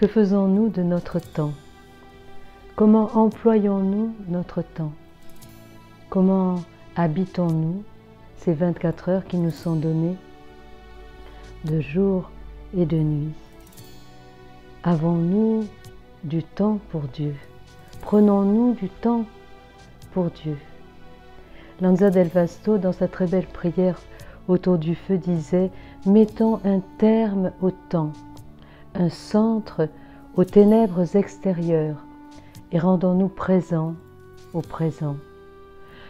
Que faisons-nous de notre temps? Comment employons-nous notre temps? Comment habitons-nous ces 24 heures qui nous sont données de jour et de nuit? Avons-nous du temps pour Dieu? Prenons-nous du temps pour Dieu? Lanza del Vasto, dans sa très belle prière autour du feu, disait « Mettons un terme au temps, un centre aux ténèbres extérieures et rendons-nous présents au présent. »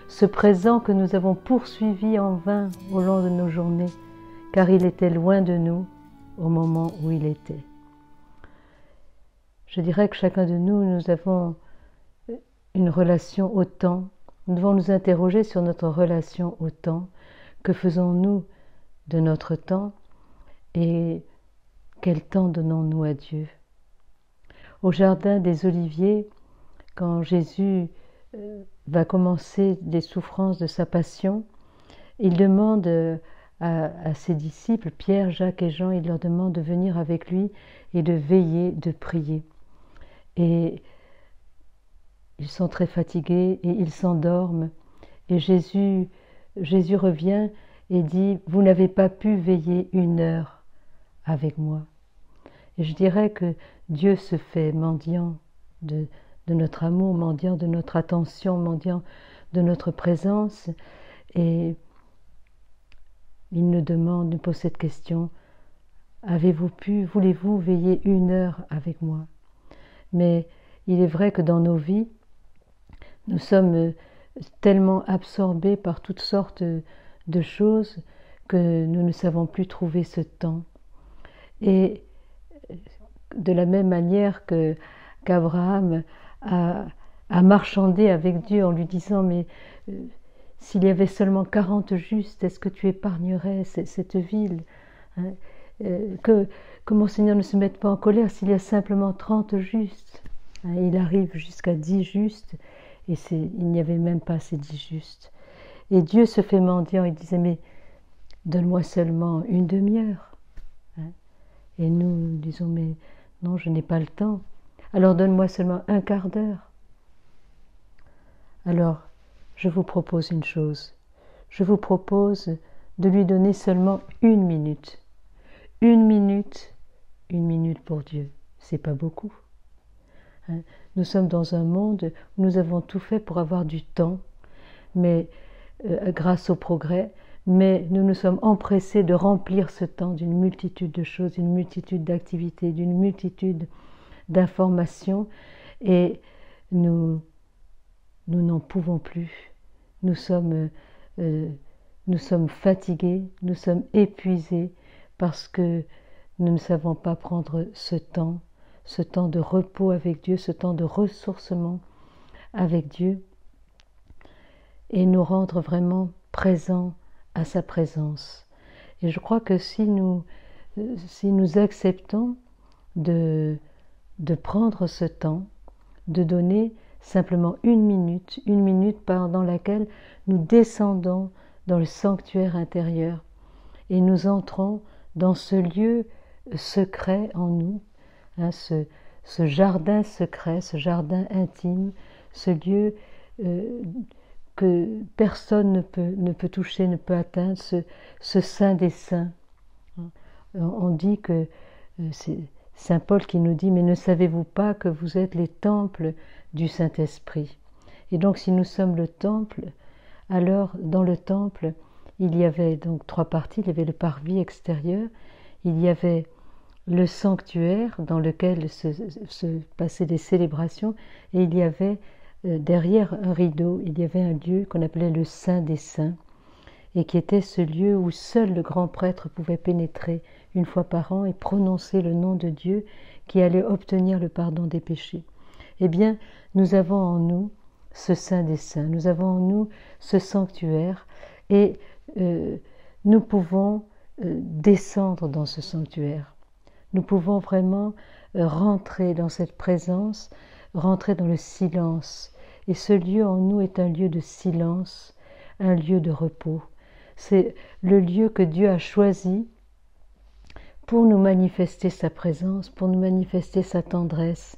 Ce présent que nous avons poursuivi en vain au long de nos journées, car il était loin de nous au moment où il était. Je dirais que chacun de nous, nous avons une relation au temps. Nous devons nous interroger sur notre relation au temps. Que faisons-nous de notre temps et quel temps donnons-nous à Dieu? Au jardin des Oliviers, quand Jésus va commencer les souffrances de sa passion, il demande à ses disciples, Pierre, Jacques et Jean, il leur demande de venir avec lui et de veiller, de prier. Et ils sont très fatigués et ils s'endorment. Et Jésus revient et dit, « Vous n'avez pas pu veiller 1 heure avec moi. » Et je dirais que Dieu se fait mendiant de notre amour, mendiant de notre attention, mendiant de notre présence. Et il nous demande, nous pose cette question, « voulez-vous veiller 1 heure avec moi ?» Mais il est vrai que dans nos vies, nous sommes tellement absorbés par toutes sortes de choses que nous ne savons plus trouver ce temps. Et de la même manière qu'Abraham a marchandé avec Dieu en lui disant « Mais s'il y avait seulement 40 justes, est-ce que tu épargnerais cette ville hein ?» Que mon Seigneur ne se mette pas en colère s'il y a simplement 30 justes. Il arrive jusqu'à 10 justes et il n'y avait même pas ces 10 justes. Et Dieu se fait mendiant, il disait « Mais donne-moi seulement 1 demi-heure. » Et nous disons « Mais non, je n'ai pas le temps. Alors donne-moi seulement 1/4 d'heure. » Alors, je vous propose une chose. Je vous propose de lui donner seulement 1 minute. 1 minute, 1 minute pour Dieu. C'est pas beaucoup. Nous sommes dans un monde où nous avons tout fait pour avoir du temps, mais grâce au progrès, mais nous nous sommes empressés de remplir ce temps d'une multitude de choses, d'une multitude d'activités, d'une multitude d'informations, et nous n'en pouvons plus. Nous sommes fatigués, nous sommes épuisés, parce que nous ne savons pas prendre ce temps de repos avec Dieu, ce temps de ressourcement avec Dieu, et nous rendre vraiment présents à sa présence. Et je crois que si nous acceptons de prendre ce temps, de donner simplement 1 minute pendant laquelle nous descendons dans le sanctuaire intérieur et nous entrons dans ce lieu secret en nous, ce jardin secret, ce jardin intime, ce lieu que personne ne peut toucher, ne peut atteindre, ce Saint des Saints. On dit que c'est Saint Paul qui nous dit « Mais ne savez-vous pas que vous êtes les temples du Saint-Esprit ?» Et donc si nous sommes le temple, alors dans le temple, il y avait donc 3 parties. Il y avait le parvis extérieur, il y avait le sanctuaire dans lequel se passaient des célébrations, et il y avait derrière un rideau, il y avait un lieu qu'on appelait le Saint des Saints, et qui était ce lieu où seul le grand prêtre pouvait pénétrer 1 fois par an et prononcer le nom de Dieu qui allait obtenir le pardon des péchés. Eh bien, nous avons en nous ce Saint des Saints, nous avons en nous ce sanctuaire, et nous pouvons descendre dans ce sanctuaire. Nous pouvons vraiment rentrer dans cette présence, rentrer dans le silence. Et ce lieu en nous est un lieu de silence, un lieu de repos. C'est le lieu que Dieu a choisi pour nous manifester sa présence, pour nous manifester sa tendresse,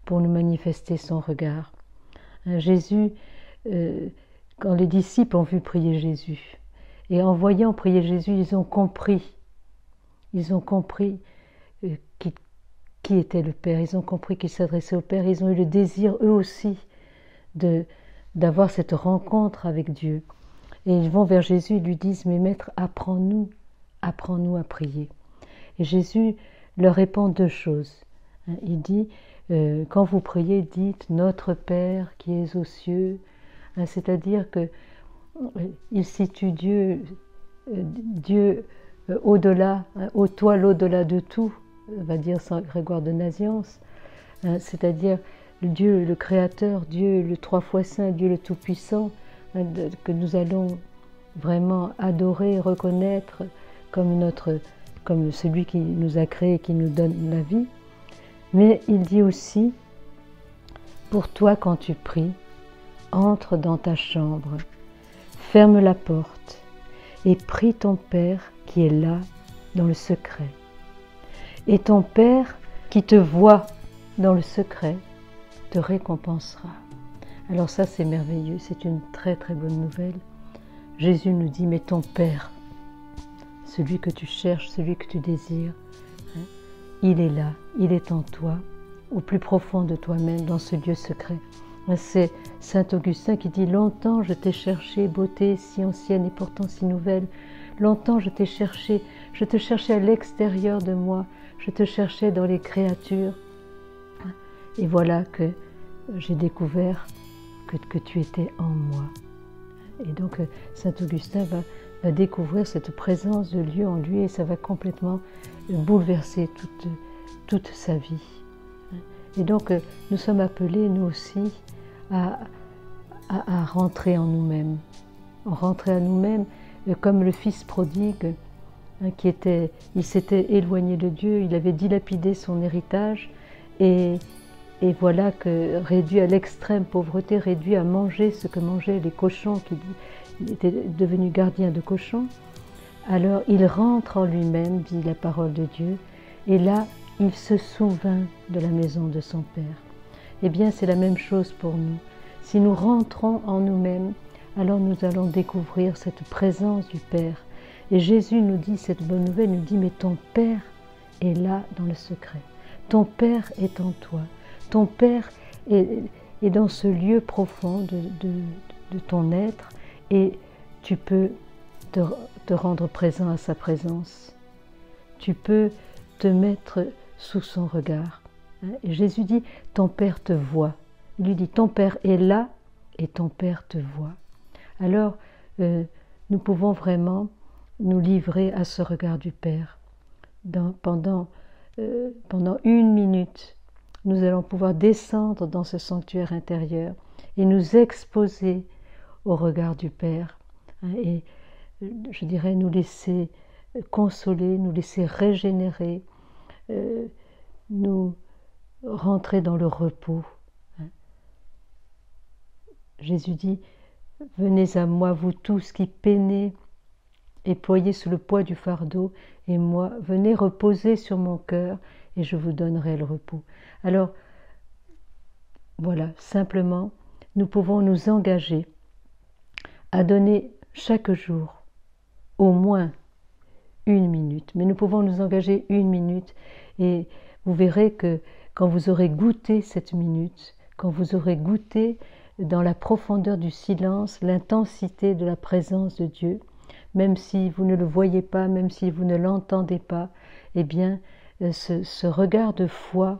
pour nous manifester son regard. Jésus, quand les disciples ont vu prier Jésus, et en voyant prier Jésus, ils ont compris qui était le Père, ils ont compris qu'il s'adressait au Père, ils ont eu le désir eux aussi d'avoir cette rencontre avec Dieu. Et ils vont vers Jésus et lui disent, mais Maître, apprends-nous à prier. Et Jésus leur répond deux choses. Il dit, quand vous priez, dites notre Père qui es aux cieux, c'est-à-dire qu'il situe Dieu au-delà, au toi l'au-delà de tout, va dire Saint Grégoire de Nazianze, c'est-à-dire Dieu le Créateur, Dieu le trois fois saint, Dieu le Tout-Puissant, que nous allons vraiment adorer, reconnaître comme celui qui nous a créés, qui nous donne la vie. Mais il dit aussi, pour toi quand tu pries, entre dans ta chambre, ferme la porte et prie ton Père qui est là dans le secret. Et ton Père qui te voit dans le secret te récompensera. Alors ça c'est merveilleux, c'est une très très bonne nouvelle. Jésus nous dit, mais ton Père, celui que tu cherches, celui que tu désires, il est là, il est en toi, au plus profond de toi-même, dans ce lieu secret. C'est saint Augustin qui dit, longtemps je t'ai cherché, beauté si ancienne et pourtant si nouvelle, longtemps je t'ai cherché, je te cherchais à l'extérieur de moi, je te cherchais dans les créatures. Et voilà que j'ai découvert que tu étais en moi. Et donc saint Augustin va découvrir cette présence de Dieu en lui et ça va complètement bouleverser toute sa vie. Et donc nous sommes appelés, nous aussi, à rentrer en nous-mêmes. Rentrer à nous-mêmes comme le fils prodigue, il s'était éloigné de Dieu, il avait dilapidé son héritage et voilà que réduit à l'extrême pauvreté, réduit à manger ce que mangeaient les cochons, il était devenu gardien de cochons, alors il rentre en lui-même, dit la parole de Dieu, et là il se souvint de la maison de son Père. Eh bien c'est la même chose pour nous. Si nous rentrons en nous-mêmes, alors nous allons découvrir cette présence du Père. Et Jésus nous dit cette bonne nouvelle, nous dit, mais ton Père est là dans le secret. Ton Père est en toi. Ton Père est dans ce lieu profond de ton être et tu peux te rendre présent à sa présence. Tu peux te mettre sous son regard. Et Jésus dit, ton Père te voit. Il lui dit, ton Père est là et ton Père te voit. Alors, nous pouvons vraiment nous livrer à ce regard du Père. Pendant 1 minute, nous allons pouvoir descendre dans ce sanctuaire intérieur et nous exposer au regard du Père. Et je dirais nous laisser consoler, nous laisser régénérer, nous rentrer dans le repos. Jésus dit, venez à moi, vous tous qui peinez et ployez sous le poids du fardeau, et moi, venez reposer sur mon cœur, et je vous donnerai le repos. Alors, voilà, simplement, nous pouvons nous engager à donner chaque jour au moins 1 minute. Mais nous pouvons nous engager 1 minute, et vous verrez que quand vous aurez goûté cette minute, quand vous aurez goûté dans la profondeur du silence, l'intensité de la présence de Dieu, même si vous ne le voyez pas, même si vous ne l'entendez pas, eh bien, ce regard de foi,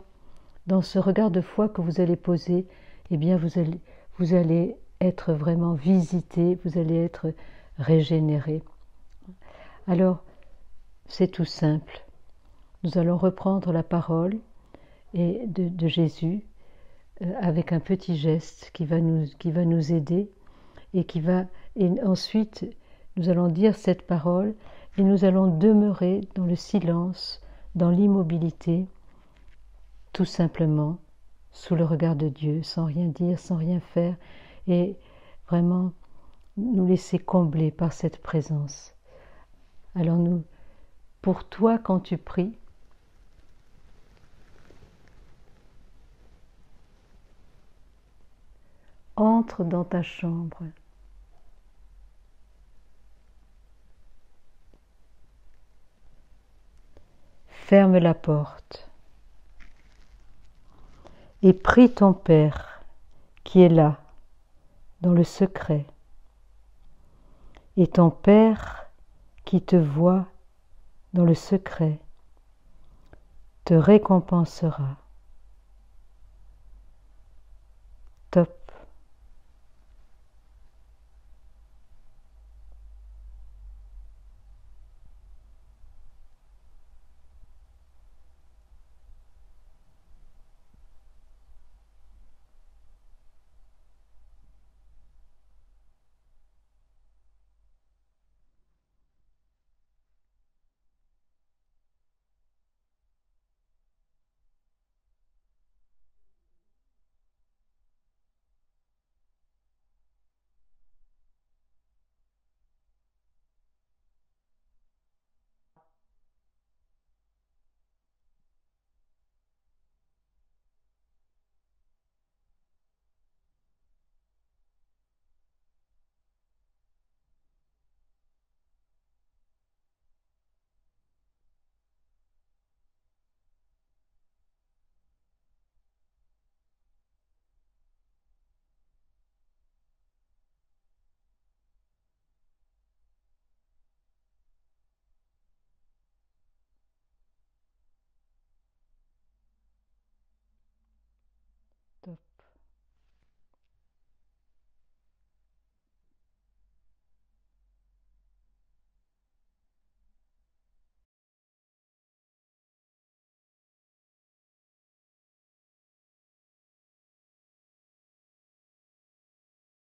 dans ce regard de foi que vous allez poser, eh bien, vous allez être vraiment visité, vous allez être régénéré. Alors, c'est tout simple. Nous allons reprendre la parole de Jésus avec un petit geste qui va nous aider et ensuite nous allons dire cette parole et nous allons demeurer dans le silence, dans l'immobilité, tout simplement sous le regard de Dieu, sans rien dire, sans rien faire, et vraiment nous laisser combler par cette présence. Alors nous pour toi quand tu pries. Entre dans ta chambre. Ferme la porte et prie ton Père qui est là, dans le secret. Et ton Père qui te voit dans le secret te récompensera. Top.